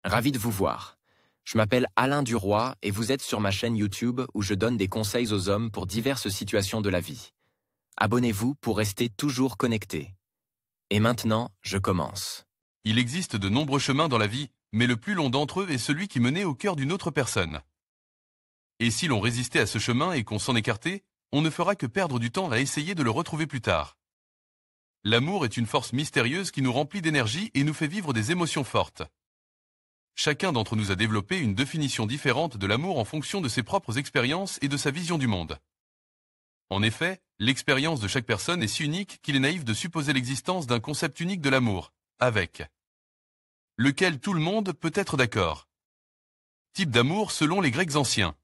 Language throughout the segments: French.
Ravi de vous voir. Je m'appelle Alain Duroy et vous êtes sur ma chaîne YouTube où je donne des conseils aux hommes pour diverses situations de la vie. Abonnez-vous pour rester toujours connecté. Et maintenant, je commence. Il existe de nombreux chemins dans la vie, mais le plus long d'entre eux est celui qui menait au cœur d'une autre personne. Et si l'on résistait à ce chemin et qu'on s'en écartait, on ne fera que perdre du temps à essayer de le retrouver plus tard. L'amour est une force mystérieuse qui nous remplit d'énergie et nous fait vivre des émotions fortes. Chacun d'entre nous a développé une définition différente de l'amour en fonction de ses propres expériences et de sa vision du monde. En effet, l'expérience de chaque personne est si unique qu'il est naïf de supposer l'existence d'un concept unique de l'amour, avec lequel tout le monde peut être d'accord. Type d'amour selon les Grecs anciens.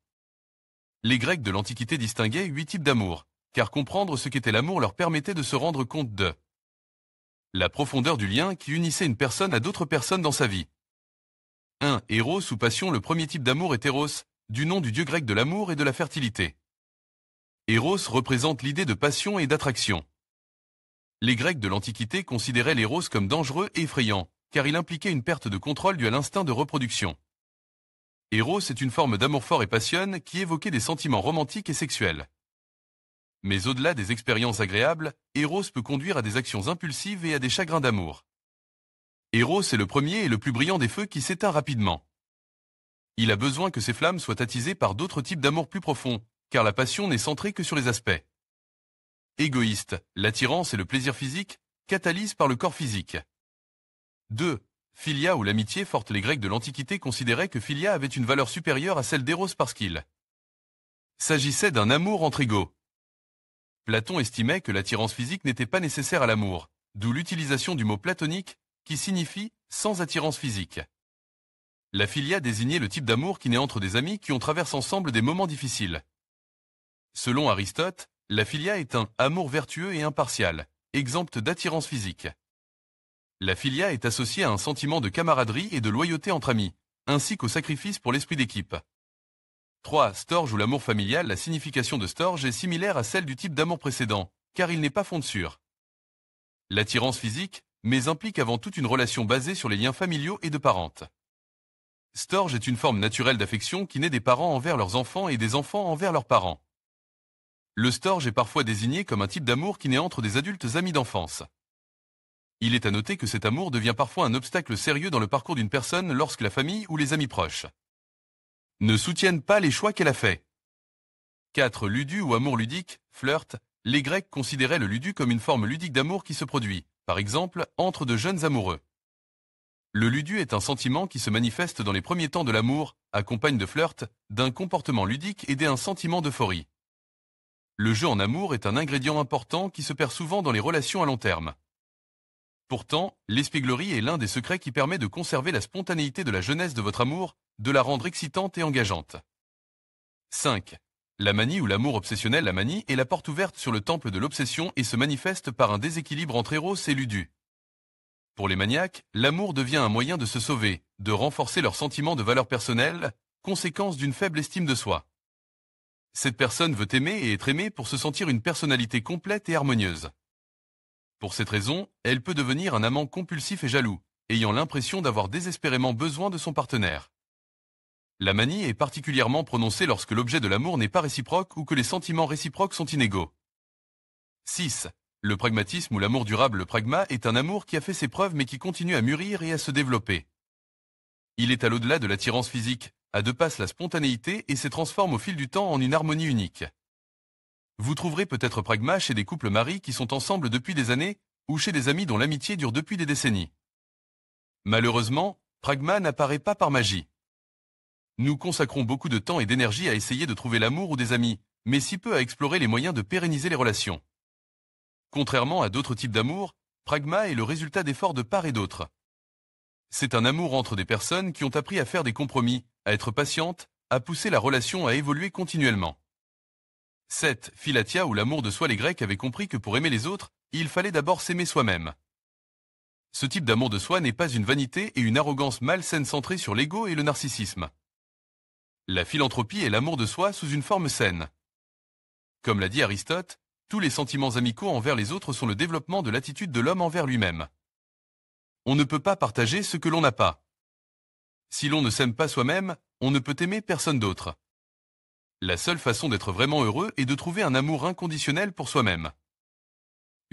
Les Grecs de l'Antiquité distinguaient 8 types d'amour, car comprendre ce qu'était l'amour leur permettait de se rendre compte de la profondeur du lien qui unissait une personne à d'autres personnes dans sa vie. 1. Éros ou passion. Le premier type d'amour est Éros, du nom du dieu grec de l'amour et de la fertilité. Éros représente l'idée de passion et d'attraction. Les Grecs de l'Antiquité considéraient l'éros comme dangereux et effrayant, car il impliquait une perte de contrôle due à l'instinct de reproduction. Éros est une forme d'amour fort et passionne qui évoquait des sentiments romantiques et sexuels. Mais au-delà des expériences agréables, Éros peut conduire à des actions impulsives et à des chagrins d'amour. Éros est le premier et le plus brillant des feux qui s'éteint rapidement. Il a besoin que ses flammes soient attisées par d'autres types d'amour plus profonds, car la passion n'est centrée que sur les aspects égoïstes. L'attirance et le plaisir physique catalysent par le corps physique. 2. Philia ou l'amitié forte. Les Grecs de l'Antiquité considéraient que Philia avait une valeur supérieure à celle d'Éros parce qu'il s'agissait d'un amour entre égaux. Platon estimait que l'attirance physique n'était pas nécessaire à l'amour, d'où l'utilisation du mot platonique qui signifie « sans attirance physique ». La philia désignait le type d'amour qui naît entre des amis qui ont traversé ensemble des moments difficiles. Selon Aristote, la philia est un amour vertueux et impartial, exempt d'attirance physique. La philia est associée à un sentiment de camaraderie et de loyauté entre amis, ainsi qu'au sacrifice pour l'esprit d'équipe. 3. Storge ou l'amour familial. La signification de storge est similaire à celle du type d'amour précédent, car il n'est pas fondé sur l'attirance physique, mais implique avant tout une relation basée sur les liens familiaux et de parente. Storge est une forme naturelle d'affection qui naît des parents envers leurs enfants et des enfants envers leurs parents. Le storge est parfois désigné comme un type d'amour qui naît entre des adultes amis d'enfance. Il est à noter que cet amour devient parfois un obstacle sérieux dans le parcours d'une personne lorsque la famille ou les amis proches ne soutiennent pas les choix qu'elle a faits. 4. Ludu ou amour ludique, flirt. Les Grecs considéraient le ludu comme une forme ludique d'amour qui se produit, par exemple, entre de jeunes amoureux. Le ludu est un sentiment qui se manifeste dans les premiers temps de l'amour, accompagne de flirt, d'un comportement ludique et d'un sentiment d'euphorie. Le jeu en amour est un ingrédient important qui se perd souvent dans les relations à long terme. Pourtant, l'espièglerie est l'un des secrets qui permet de conserver la spontanéité de la jeunesse de votre amour, de la rendre excitante et engageante. 5. La manie ou l'amour obsessionnel. La manie est la porte ouverte sur le temple de l'obsession et se manifeste par un déséquilibre entre éros et ludu. Pour les maniaques, l'amour devient un moyen de se sauver, de renforcer leur sentiment de valeur personnelle, conséquence d'une faible estime de soi. Cette personne veut aimer et être aimée pour se sentir une personnalité complète et harmonieuse. Pour cette raison, elle peut devenir un amant compulsif et jaloux, ayant l'impression d'avoir désespérément besoin de son partenaire. La manie est particulièrement prononcée lorsque l'objet de l'amour n'est pas réciproque ou que les sentiments réciproques sont inégaux. 6. Le pragmatisme ou l'amour durable. Le pragma est un amour qui a fait ses preuves mais qui continue à mûrir et à se développer. Il est à l'au-delà de l'attirance physique, à deux passes la spontanéité et se transforme au fil du temps en une harmonie unique. Vous trouverez peut-être pragma chez des couples maris qui sont ensemble depuis des années ou chez des amis dont l'amitié dure depuis des décennies. Malheureusement, pragma n'apparaît pas par magie. Nous consacrons beaucoup de temps et d'énergie à essayer de trouver l'amour ou des amis, mais si peu à explorer les moyens de pérenniser les relations. Contrairement à d'autres types d'amour, pragma est le résultat d'efforts de part et d'autre. C'est un amour entre des personnes qui ont appris à faire des compromis, à être patientes, à pousser la relation à évoluer continuellement. 7. Philatia ou l'amour de soi. Les Grecs avaient compris que pour aimer les autres, il fallait d'abord s'aimer soi-même. Ce type d'amour de soi n'est pas une vanité et une arrogance malsaine centrée sur l'ego et le narcissisme. La philanthropie est l'amour de soi sous une forme saine. Comme l'a dit Aristote, tous les sentiments amicaux envers les autres sont le développement de l'attitude de l'homme envers lui-même. On ne peut pas partager ce que l'on n'a pas. Si l'on ne s'aime pas soi-même, on ne peut aimer personne d'autre. La seule façon d'être vraiment heureux est de trouver un amour inconditionnel pour soi-même.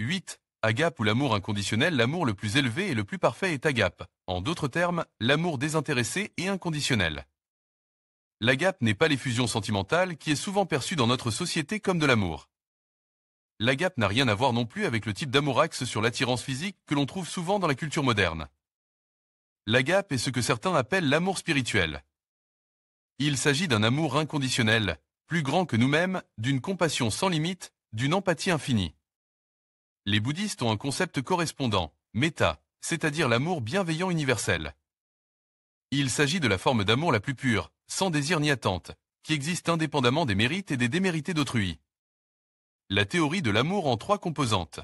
8. Agape ou l'amour inconditionnel, l'amour le plus élevé et le plus parfait est agape. En d'autres termes, l'amour désintéressé et inconditionnel. L'agape n'est pas l'effusion sentimentale qui est souvent perçue dans notre société comme de l'amour. L'agape n'a rien à voir non plus avec le type d'amour axe sur l'attirance physique que l'on trouve souvent dans la culture moderne. L'agape est ce que certains appellent l'amour spirituel. Il s'agit d'un amour inconditionnel, plus grand que nous-mêmes, d'une compassion sans limite, d'une empathie infinie. Les bouddhistes ont un concept correspondant, metta, c'est-à-dire l'amour bienveillant universel. Il s'agit de la forme d'amour la plus pure, sans désir ni attente, qui existe indépendamment des mérites et des démérités d'autrui. La théorie de l'amour en 3 composantes.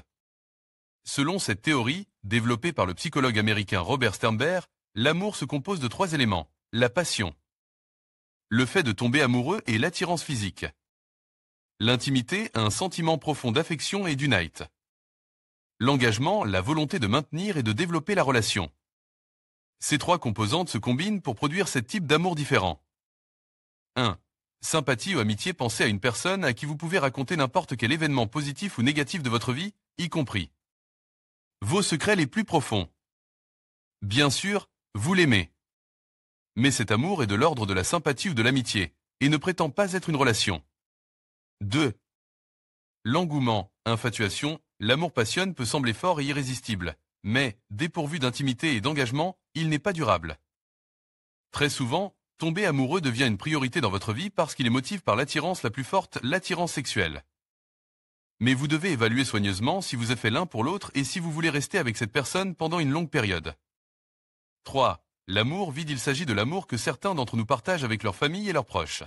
Selon cette théorie, développée par le psychologue américain Robert Sternberg, l'amour se compose de 3 éléments. La passion, le fait de tomber amoureux et l'attirance physique. L'intimité, un sentiment profond d'affection et d'unite. L'engagement, la volonté de maintenir et de développer la relation. Ces 3 composantes se combinent pour produire ce type d'amour différent. 1. Sympathie ou amitié, pensez à une personne à qui vous pouvez raconter n'importe quel événement positif ou négatif de votre vie, y compris vos secrets les plus profonds. Bien sûr, vous l'aimez. Mais cet amour est de l'ordre de la sympathie ou de l'amitié, et ne prétend pas être une relation. 2. L'engouement, infatuation, l'amour passionne peut sembler fort et irrésistible, mais, dépourvu d'intimité et d'engagement, il n'est pas durable. Très souvent, tomber amoureux devient une priorité dans votre vie parce qu'il est motivé par l'attirance la plus forte, l'attirance sexuelle. Mais vous devez évaluer soigneusement si vous êtes fait l'un pour l'autre et si vous voulez rester avec cette personne pendant une longue période. 3. L'amour vide, il s'agit de l'amour que certains d'entre nous partagent avec leur famille et leurs proches.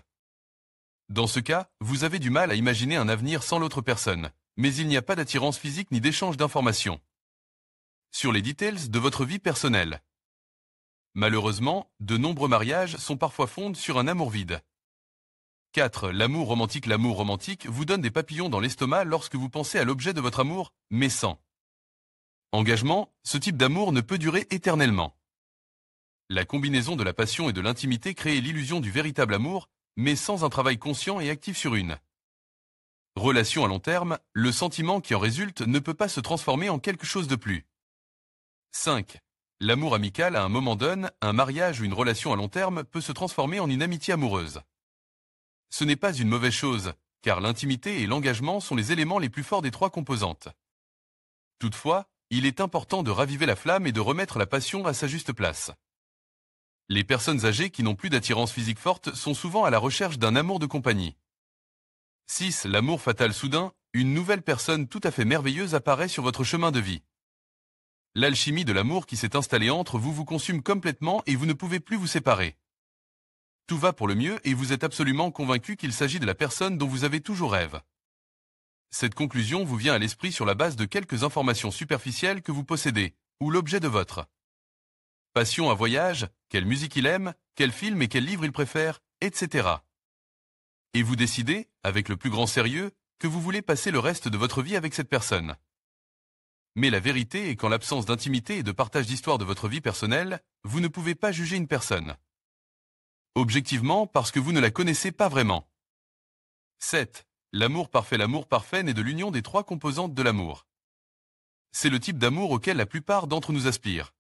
Dans ce cas, vous avez du mal à imaginer un avenir sans l'autre personne, mais il n'y a pas d'attirance physique ni d'échange d'informations. Sur les details de votre vie personnelle. Malheureusement, de nombreux mariages sont parfois fondés sur un amour vide. 4. L'amour romantique vous donne des papillons dans l'estomac lorsque vous pensez à l'objet de votre amour, mais sans engagement, ce type d'amour ne peut durer éternellement. La combinaison de la passion et de l'intimité crée l'illusion du véritable amour, mais sans un travail conscient et actif sur une relation à long terme, le sentiment qui en résulte ne peut pas se transformer en quelque chose de plus. 5. L'amour amical à un moment donné, un mariage ou une relation à long terme peut se transformer en une amitié amoureuse. Ce n'est pas une mauvaise chose, car l'intimité et l'engagement sont les éléments les plus forts des 3 composantes. Toutefois, il est important de raviver la flamme et de remettre la passion à sa juste place. Les personnes âgées qui n'ont plus d'attirance physique forte sont souvent à la recherche d'un amour de compagnie. 6. L'amour fatal soudain, une nouvelle personne tout à fait merveilleuse apparaît sur votre chemin de vie. L'alchimie de l'amour qui s'est installée entre vous vous consume complètement et vous ne pouvez plus vous séparer. Tout va pour le mieux et vous êtes absolument convaincu qu'il s'agit de la personne dont vous avez toujours rêvé. Cette conclusion vous vient à l'esprit sur la base de quelques informations superficielles que vous possédez, ou l'objet de votre passion à voyage, quelle musique il aime, quel film et quel livre il préfère, etc. Et vous décidez, avec le plus grand sérieux, que vous voulez passer le reste de votre vie avec cette personne. Mais la vérité est qu'en l'absence d'intimité et de partage d'histoire de votre vie personnelle, vous ne pouvez pas juger une personne. Objectivement, parce que vous ne la connaissez pas vraiment. 7. L'amour parfait naît de l'union des 3 composantes de l'amour. C'est le type d'amour auquel la plupart d'entre nous aspirent.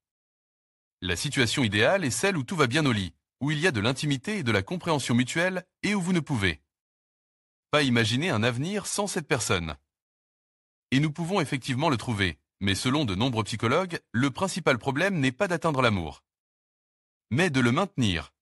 La situation idéale est celle où tout va bien au lit, où il y a de l'intimité et de la compréhension mutuelle, et où vous ne pouvez pas imaginer un avenir sans cette personne. Et nous pouvons effectivement le trouver, mais selon de nombreux psychologues, le principal problème n'est pas d'atteindre l'amour, mais de le maintenir.